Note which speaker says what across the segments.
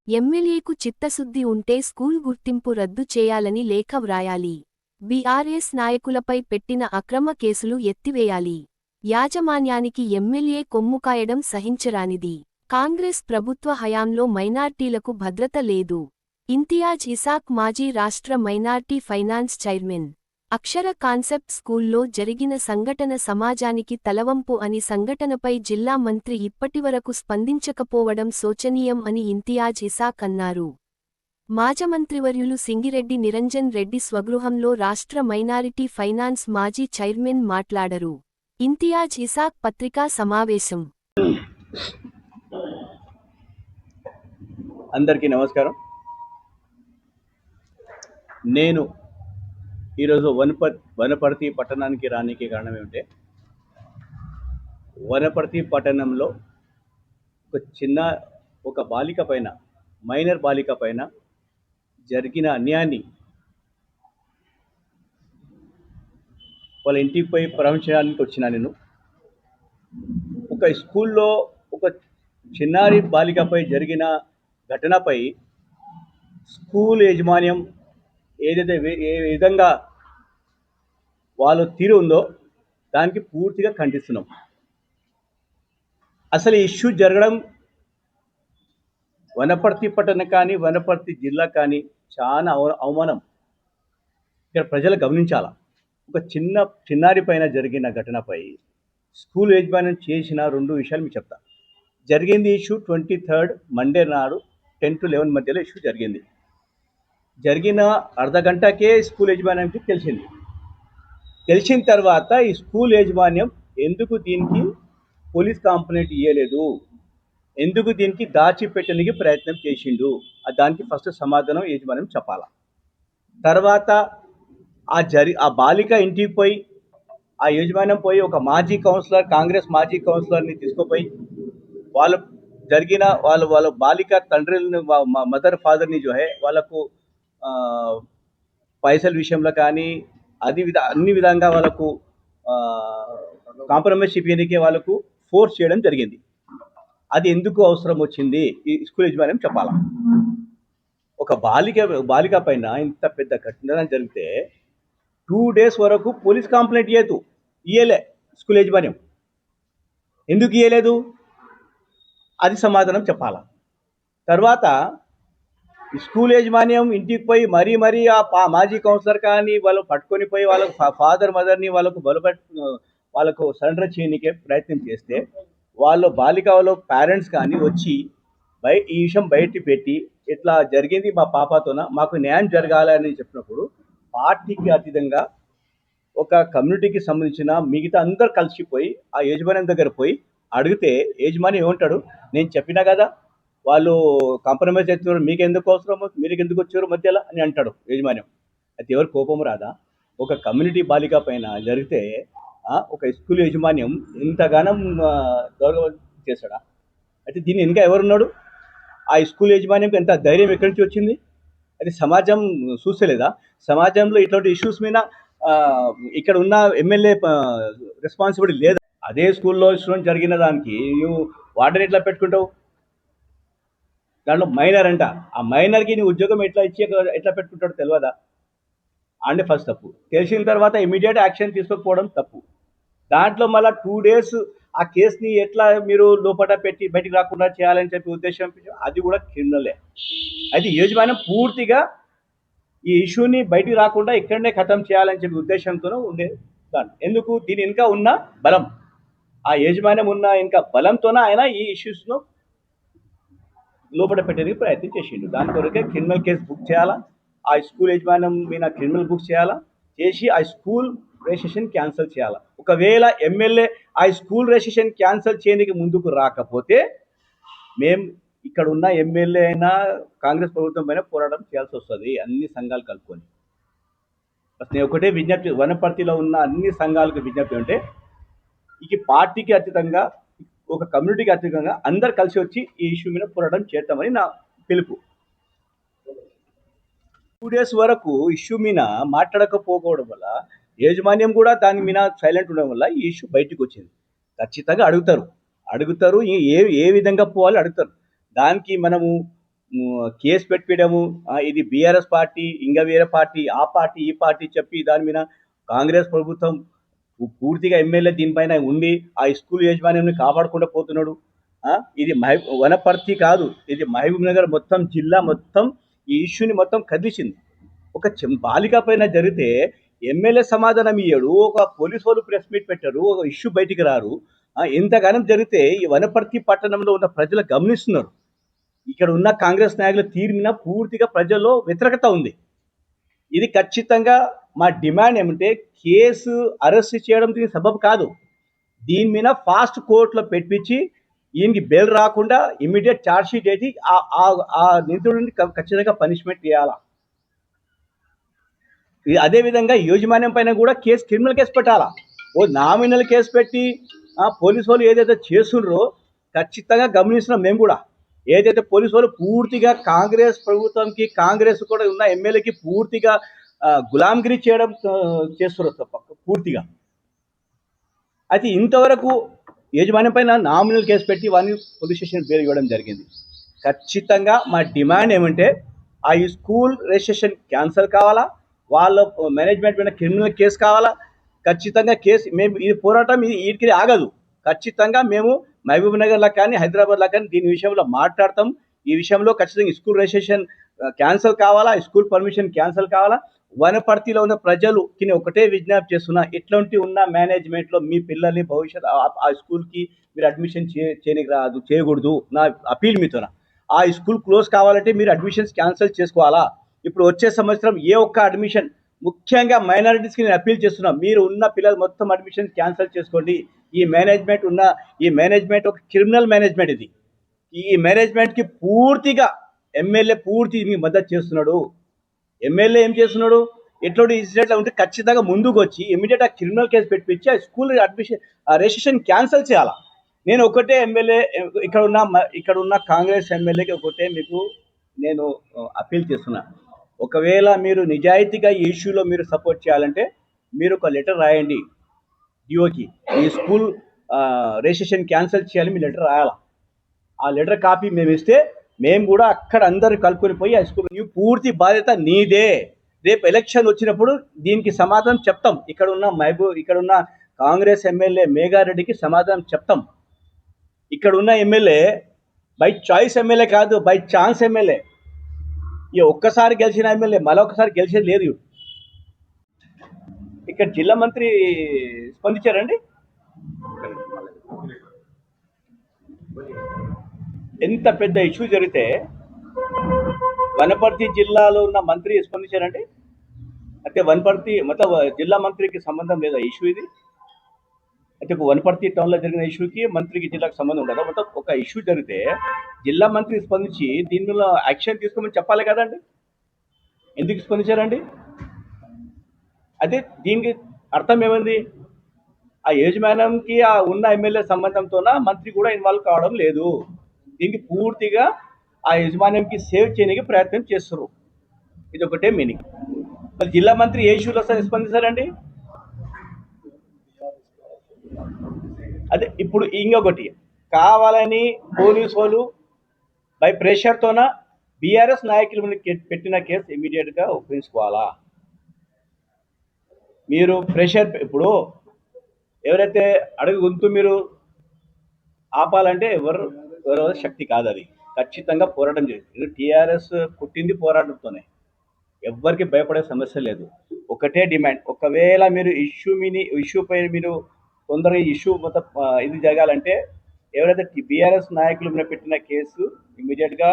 Speaker 1: ఎమ్మెల్యేకు చిత్తశుద్ధి ఉంటే స్కూల్ గుర్తింపు రద్దు చేయాలని లేఖ వ్రాయాలి. బీఆర్ఎస్ నాయకులపై పెట్టిన అక్రమ కేసులు ఎత్తివేయాలి. యాజమాన్యానికి ఎమ్మెల్యే కొమ్ముకాయడం సహించరానిది. కాంగ్రెస్ ప్రభుత్వ హయాంలో మైనార్టీలకు భద్రత లేదు. ఇంతియాజ్ ఇసాక్ మాజీ రాష్ట్ర మైనార్టీ ఫైనాన్స్ చైర్మన్. అక్షర కాన్సెప్ట్ స్కూల్లో జరిగిన సంఘటన సమాజానికి తలవంపు అని సంఘటనపై జిల్లా మంత్రి ఇప్పటివరకు స్పందించకపోవడం శోచనీయం అని ఇంతియాజ్ ఇసాక్ అన్నారు. మాజమంత్రివర్యులు సింగిరెడ్డి నిరంజన్ రెడ్డి స్వగృహంలో రాష్ట్ర మైనారిటీ ఫైనాన్స్ మాజీ చైర్మన్ మాట్లాడరు. ఇంతియాజ్ ఇసాక్ పత్రికా సమావేశం.
Speaker 2: అందరికీ నమస్కారం. నేను ఈరోజు వనపర్తి పట్టణానికి రానికి కారణం ఏమిటంటే, వనపర్తి పట్టణంలో ఒక బాలిక పైన, మైనర్ బాలిక పైన జరిగిన అన్యాయాన్ని వాళ్ళ ఇంటికి పోయి పరామర్శించడానికి వచ్చిన నేను ఒక స్కూల్లో ఒక చిన్నారి బాలికపై జరిగిన ఘటనపై స్కూల్ యాజమాన్యం ఏదైతే ఏ విధంగా వాళ్ళ తీరు ఉందో దానికి పూర్తిగా ఖండిస్తున్నాం. అసలు ఈ ఇష్యూ జరగడం వనపర్తి పట్టణం కానీ వనపర్తి జిల్లా కానీ చాలా అవమానం. ఇక్కడ ప్రజలు గమనించాల. ఒక చిన్నారి పైన జరిగిన ఘటనపై స్కూల్ యాజమాన్యం చేసిన 2 విషయాలు మీకు చెప్తా. జరిగింది ఇష్యూ 23rd మండే నాడు 10 to 11 మధ్యలో ఇష్యూ జరిగింది. జరిగిన అర్ధ గంటకే స్కూల్ యాజమాన్యానికి తెలిసిన తర్వాత ఈ స్కూల్ యాజమాన్యం ఎందుకు దీనికి పోలీస్ కంప్లైంట్ ఇవ్వలేదు, ఎందుకు దీనికి దాచిపెట్టడానికి ప్రయత్నం చేసిండు, దానికి ఫస్ట్ సమాధానం యాజమాన్యం చెప్పాలా. తర్వాత ఆ బాలిక ఇంటికి పోయి ఆ యాజమాన్యం పోయి ఒక మాజీ కౌన్సిలర్, కాంగ్రెస్ మాజీ కౌన్సిలర్ని తీసుకుపోయి వాళ్ళ బాలిక తండ్రిని, మదర్ ఫాదర్ని వాళ్ళకు పైసల విషయంలో కానీ అన్ని విధంగా వాళ్ళకు కాంప్రమైజ్ చేయడానికి వాళ్ళకు ఫోర్స్ చేయడం జరిగింది. అది ఎందుకు అవసరం వచ్చింది ఈ స్కూల్ యాజమాన్యం చెప్పాలా. ఒక బాలిక పైన ఇంత పెద్ద ఘటన జరిగితే 2 days వరకు పోలీస్ కంప్లైంట్ ఇయ్యలే స్కూల్ యాజమాన్యం. ఎందుకు ఇయ్యలేదు, అది సమాధానం చెప్పాలా. తర్వాత స్కూల్ యాజమాన్యం ఇంటికి పోయి మరీ ఆ మాజీ కౌన్సిలర్ కానీ వాళ్ళు పట్టుకొని పోయి వాళ్ళకు ఫాదర్ మదర్ని వాళ్ళకు సరెండర్ చేయడానికే ప్రయత్నం చేస్తే వాళ్ళ పేరెంట్స్ కానీ వచ్చి ఈ విషయం బయట పెట్టి ఇట్లా జరిగింది మా పాపతోన, మాకు న్యాయం జరగాలని చెప్పినప్పుడు పార్టీకి అతీతంగా ఒక కమ్యూనిటీకి సంబంధించిన మిగతా అందరు కలిసిపోయి ఆ యాజమాన్యం దగ్గర పోయి అడిగితే యాజమాన్యం ఏమంటాడు, నేను చెప్పినా కదా వాళ్ళు కాంప్రమైజ్ అవుతున్నారు, మీకు ఎందుకు అవసరమో, మీరు ఎందుకు వచ్చారు మధ్యలో అని అంటాడు యాజమాన్యం. అయితే ఎవరు కోపం రాదా? ఒక కమ్యూనిటీ బాలిక పైన జరిగితే ఒక స్కూల్ యాజమాన్యం ఇంతగానం గౌరవం చేశాడా? అయితే దీన్ని ఇంకా ఎవరున్నాడు? ఆ స్కూల్ యాజమాన్యంకి ఎంత ధైర్యం ఎక్కడి నుంచి వచ్చింది? అది సమాజం చూస్తలేదా? సమాజంలో ఇట్లాంటి ఇష్యూస్ మీద ఇక్కడ ఉన్న ఎమ్మెల్యే రెస్పాన్సిబిలిటీ లేదా? అదే స్కూల్లో స్టూడెంట్ జరిగిన దానికి నువ్వు వార్డెన్ ఎట్లా పెట్టుకుంటావు? దాంట్లో మైనర్ అంట, ఆ మైనర్కి నీ ఉద్యోగం ఎట్లా పెట్టుకుంటాడో తెలియదా? అంటే ఫస్ట్ తప్పు. తెలిసిన తర్వాత ఇమీడియట్ యాక్షన్ తీసుకోకపోవడం తప్పు. దాంట్లో మళ్ళీ 2 days ఆ కేసుని ఎట్లా మీరు లోపల పెట్టి బయటికి రాకుండా చేయాలని చెప్పి ఉద్దేశం, అది కూడా క్రిమినలే. అయితే యాజమాన్యం పూర్తిగా ఈ ఇష్యూని బయటికి రాకుండా ఇక్కడనే ఖతం చేయాలని చెప్పి ఉద్దేశంతోనే ఉండే దాన్ని. ఎందుకు? దీని ఇంకా ఉన్న బలం, ఆ యాజమాన్యం ఉన్న ఇంకా బలంతోనే ఆయన ఈ ఇష్యూస్లో లోపల పెట్టడానికి ప్రయత్నం చేసిండు. దాని కొరకే క్రిమినల్ కేసు బుక్ చేయాలా, ఆ స్కూల్ యాజమాన్యం మీద క్రిమినల్ బుక్ చేయాలా, చేసి ఆ స్కూల్ రిజిస్ట్రేషన్ క్యాన్సిల్ చేయాలా. ఒకవేళ ఎమ్మెల్యే ఆ స్కూల్ రిజిస్ట్రేషన్ క్యాన్సిల్ చేయడానికి ముందుకు రాకపోతే మేము ఇక్కడ ఉన్న ఎమ్మెల్యే అయినా కాంగ్రెస్ ప్రభుత్వం పైన పోరాటం చేయాల్సి వస్తుంది, అన్ని సంఘాలు కలుపుకొని. నేను ఒకటే విజ్ఞప్తి, వనపర్తిలో ఉన్న అన్ని సంఘాలకు విజ్ఞప్తి అంటే, ఇక పార్టీకి అతీతంగా ఒక కమ్యూనిటీకి అతీతంగా అందరు కలిసి వచ్చి ఈ ఇష్యూ మీద పోరాటం చేద్దామని నా పిలుపు. 2 days వరకు ఇష్యూ మీద మాట్లాడకపోవడం వల్ల యాజమాన్యం కూడా దాని మీద సైలెంట్ ఉండడం వల్ల ఈ ఇష్యూ బయటకు వచ్చింది. ఖచ్చితంగా అడుగుతారు ఏ విధంగా పోవాలి అడుగుతారు. దానికి మనము కేసు పెట్టియడము, ఇది బీఆర్ఎస్ పార్టీ, ఇంకా వేరే పార్టీ, ఆ పార్టీ ఈ పార్టీ చెప్పి దాని మీద కాంగ్రెస్ ప్రభుత్వం పూర్తిగా ఎమ్మెల్యే దీనిపైన ఉండి ఆ స్కూల్ యాజమాన్యాన్ని కాపాడకుండా పోతున్నాడు. ఇది వనపర్తి కాదు, ఇది మహబూబ్ నగర్ మొత్తం జిల్లా మొత్తం ఈ ఇష్యూని మొత్తం కదిలిసింది. ఒక బాలిక పైన జరిగితే ఎమ్మెల్యే సమాధానం ఇయ్యడు, ఒక పోలీసు వాళ్ళు ప్రెస్ మీట్ పెట్టారు, ఒక ఇష్యూ బయటికి రారు. ఇంతగానం జరిగితే ఈ వనపర్తి పట్టణంలో ఉన్న ప్రజలు గమనిస్తున్నారు. ఇక్కడ ఉన్న కాంగ్రెస్ నాయకుల తీరు మీద పూర్తిగా ప్రజల్లో వ్యతిరేకత ఉంది. ఇది ఖచ్చితంగా మా డిమాండ్ ఏమంటే కేసు అరెస్ట్ చేయడం దీనికి సబబు కాదు. దీని మీద ఫాస్ట్ కోర్టులో పెట్టించి ఈయనకి బెయిల్ రాకుండా ఇమీడియట్ ఛార్జ్ షీట్ వేసి ఆ నిందితుడిని ఖచ్చితంగా పనిష్మెంట్ చేయాలా. అదేవిధంగా యాజమాన్యం పైన కూడా క్రిమినల్ కేసు పెట్టాలా. ఓ నామినల్ కేసు పెట్టి పోలీసు వాళ్ళు ఏదైతే చేస్తుండ్రో ఖచ్చితంగా గమనిస్తున్నాం మేము కూడా. ఏదైతే పోలీసు వాళ్ళు పూర్తిగా కాంగ్రెస్ ప్రభుత్వంకి, కాంగ్రెస్ కూడా ఉన్న ఎమ్మెల్యేకి పూర్తిగా గులాంగిరి చేయడం చేస్తున్నారు తప్ప పూర్తిగా. అయితే ఇంతవరకు యాజమాన్యం పైన నామినల్ కేసు పెట్టి వారిని పోలీస్ స్టేషన్ బెయిల్ ఇవ్వడం జరిగింది. ఖచ్చితంగా మా డిమాండ్ ఏమంటే ఆ స్కూల్ రిజిస్ట్రేషన్ క్యాన్సిల్ కావాలా, వాళ్ళ మేనేజ్మెంట్ పైన క్రిమినల్ కేసు కావాలా. ఖచ్చితంగా కేసు మేము ఈ పోరాటం వీటికి ఆగదు. ఖచ్చితంగా మేము మహబూబ్ నగర్లో కానీ హైదరాబాద్లో కానీ దీని విషయంలో మాట్లాడతాం. ఈ విషయంలో ఖచ్చితంగా స్కూల్ రిజిస్ట్రేషన్ క్యాన్సిల్ కావాలా, స్కూల్ పర్మిషన్ క్యాన్సిల్ కావాలా. వనపర్తిలో ఉన్న ప్రజలుకి ఒకటే విజ్ఞప్తి చేస్తున్నా, ఇట్లాంటి ఉన్న మేనేజ్మెంట్లో మీ పిల్లల్ని భవిష్యత్ ఆ స్కూల్కి మీరు అడ్మిషన్ చేయనికి రాదు, చేయకూడదు. నా అపీల్ మీతోన ఆ స్కూల్ క్లోజ్ కావాలంటే మీరు అడ్మిషన్స్ క్యాన్సిల్ చేసుకోవాలా. ఇప్పుడు వచ్చే సంవత్సరం ఏ ఒక్క అడ్మిషన్, ముఖ్యంగా మైనారిటీస్కి నేను అపీల్ చేస్తున్నా, మీరు ఉన్న పిల్లలు మొత్తం అడ్మిషన్ క్యాన్సిల్ చేసుకోండి. ఈ మేనేజ్మెంట్ ఒక క్రిమినల్ మేనేజ్మెంట్. ఇది ఈ మేనేజ్మెంట్కి పూర్తిగా ఎమ్మెల్యే పూర్తి మద్దతు చేస్తున్నాడు. ఎమ్మెల్యే ఏం చేస్తున్నాడు, ఎట్లాంటి ఇన్సిడెంట్లో ఉంటే ఖచ్చితంగా ముందుకు వచ్చి ఇమీడియట్ ఆ క్రిమినల్ కేసు పెట్టించి ఆ స్కూల్ రిజిస్ట్రేషన్ క్యాన్సిల్ చేయాలా. నేను ఒకటే ఎమ్మెల్యే, ఇక్కడ ఉన్న కాంగ్రెస్ ఎమ్మెల్యేకి ఒకటే మీకు నేను అపీల్ చేస్తున్నా, ఒకవేళ మీరు నిజాయితీగా ఈ ఇష్యూలో మీరు సపోర్ట్ చేయాలంటే మీరు ఒక లెటర్ రాయండి డిఓకి, ఈ స్కూల్ రిజిస్ట్రేషన్ క్యాన్సిల్ చేయాలి, మీ లెటర్ రాయాలా. ఆ లెటర్ కాపీ మేము ఇస్తే మేము కూడా అక్కడ అందరు కలుపుకొని పోయి ఆ స్కూల్ పూర్తి బాధ్యత నీదే. రేపు ఎలక్షన్ వచ్చినప్పుడు దీనికి సమాధానం చెప్తాం. ఇక్కడున్న కాంగ్రెస్ ఎమ్మెల్యే మేఘారెడ్డికి సమాధానం చెప్తాం. ఇక్కడున్న ఎమ్మెల్యే బై చాయిస్ ఎమ్మెల్యే కాదు, బై ఛాన్స్ ఎమ్మెల్యే. ఈ ఒక్కసారి గెలిచిన ఎమ్మెల్యే మరొకసారి గెలిచేది లేదు. ఇక్కడ జిల్లా మంత్రి స్పందించారండి. ఎంత పెద్ద ఇష్యూ జరిగితే వనపర్తి జిల్లాలో ఉన్న మంత్రి స్పందించారండి. అయితే వనపర్తి మొత్తం జిల్లా మంత్రికి సంబంధం లేదా ఇష్యూ ఇది? అయితే వనపర్తి టౌన్లో జరిగిన ఇష్యూకి మంత్రికి జిల్లాకు సంబంధం ఉండదా? మొత్తం ఒక ఇష్యూ జరిగితే జిల్లా మంత్రి స్పందించి దీని మీద యాక్షన్ తీసుకోమని చెప్పాలి కదండి. ఎందుకు స్పందించారండి? అదే దీనికి అర్థం ఏమైంది, ఆ యజమానంకి ఆ ఉన్న ఎమ్మెల్యే సంబంధంతోన మంత్రి కూడా ఇన్వాల్వ్ కావడం లేదు. దీనికి పూర్తిగా ఆ యజమానంకి సేవ్ చేయడానికి ప్రయత్నం చేస్తారు. ఇది ఒకటే మీనింగ్. మరి జిల్లా మంత్రి ఏ ఇష్యూలో స్పందిస్తారండి? అదే ఇప్పుడు ఇంకొకటి కావాలని పోలీసు వాళ్ళు బై ప్రెషర్తోన బీఆర్ఎస్ నాయకులు పెట్టిన కేసు ఇమీడియట్గా ఒప్పించుకోవాలా. మీరు ప్రెషర్ ఇప్పుడు ఎవరైతే అడుగు గొంతు మీరు ఆపాలంటే ఎవరు శక్తి కాదు. అది ఖచ్చితంగా పోరాటం చేస్తుంది. టీఆర్ఎస్ పుట్టింది పోరాటంతోనే, ఎవ్వరికి భయపడే సమస్య లేదు. ఒకటే డిమాండ్, ఒకవేళ మీరు ఇష్యూ పై మీరు తొందరగా ఇష్యూ మొత్తం ఇది జరగాలంటే ఎవరైతే బీఆర్ఎస్ నాయకులు మీద పెట్టిన కేసు ఇమీడియట్గా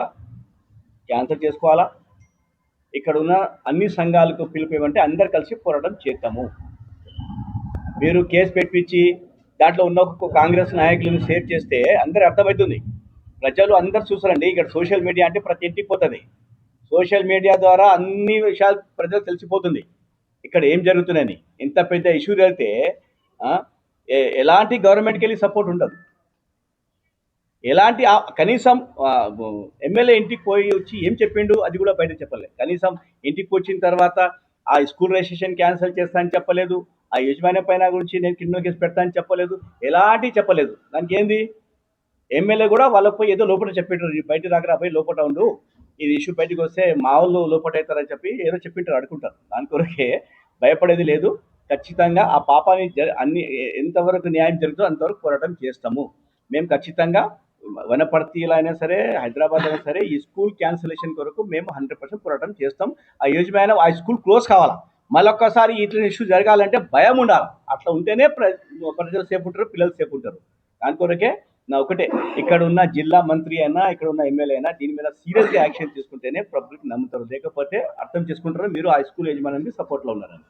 Speaker 2: క్యాన్సిల్ చేసుకోవాలా. ఇక్కడ ఉన్న అన్ని సంఘాలకు పిలిపేమంటే అందరు కలిసి పోరాటం చేద్దాము. మీరు కేసు పెట్టించి దాంట్లో ఉన్న కాంగ్రెస్ నాయకులను సేవ్ చేస్తే అందరూ అర్థమవుతుంది. ప్రజలు అందరు చూసారండి. ఇక్కడ సోషల్ మీడియా అంటే ప్రతి ఇంటికి పోతుంది. సోషల్ మీడియా ద్వారా అన్ని విషయాలు ప్రజలకు తెలిసిపోతుంది ఇక్కడ ఏం జరుగుతుందని. ఇంత పెద్ద ఇష్యూ జరిగితే ఎలాంటి గవర్నమెంట్కి వెళ్ళి సపోర్ట్ ఉండదు. ఎలాంటి కనీసం ఎమ్మెల్యే ఇంటికి పోయి వచ్చి ఏం చెప్పిండు అది కూడా బయట చెప్పలేదు. కనీసం ఇంటికి వచ్చిన తర్వాత ఆ స్కూల్ రిజిస్ట్రేషన్ క్యాన్సిల్ చేస్తా అని చెప్పలేదు. ఆ యజమాని పైన గురించి నేను క్రిమినల్ కేసు పెడతా అని చెప్పలేదు. ఎలాంటివి చెప్పలేదు. దానికి ఏంది, ఎమ్మెల్యే కూడా వాళ్ళకి పోయి ఏదో లోపల చెప్పాడు, బయట రాకరా పోయి లోపల ఉండు, ఇది ఇష్యూ బయటకు వస్తే మా వాళ్ళు లోపటవుతారని చెప్పి ఏదో చెప్పింటారు, అనుకుంటారు. దాని కొరకే భయపడేది లేదు. ఖచ్చితంగా ఆ పాపాన్ని అన్ని ఎంతవరకు న్యాయం జరుగుతుందో అంతవరకు పోరాటం చేస్తాము. మేము ఖచ్చితంగా వనపర్తిలో అయినా సరే, హైదరాబాద్ అయినా సరే, ఈ స్కూల్ క్యాన్సిలేషన్ కొరకు మేము 100% పోరాటం చేస్తాం. ఆ యజమాని ఆ స్కూల్ క్లోజ్ కావాలా. మళ్ళొక్కసారి ఇట్లా ఇష్యూ జరగాలంటే భయం ఉండాలి. అట్లా ఉంటేనే ప్రజలు సేఫ్ ఉంటారు, పిల్లలు సేఫ్ ఉంటారు. దాని కొరకే నా ఒకటే, ఇక్కడ ఉన్న జిల్లా మంత్రి అయినా, ఇక్కడ ఉన్న ఎమ్మెల్యే అయినా దీని మీద సీరియస్గా యాక్షన్ తీసుకుంటేనే పబ్లిక్ నమ్ముతారు. లేకపోతే అర్థం చేసుకుంటారు మీరు ఆ స్కూల్ యజమానికి సపోర్ట్లో ఉన్నారని.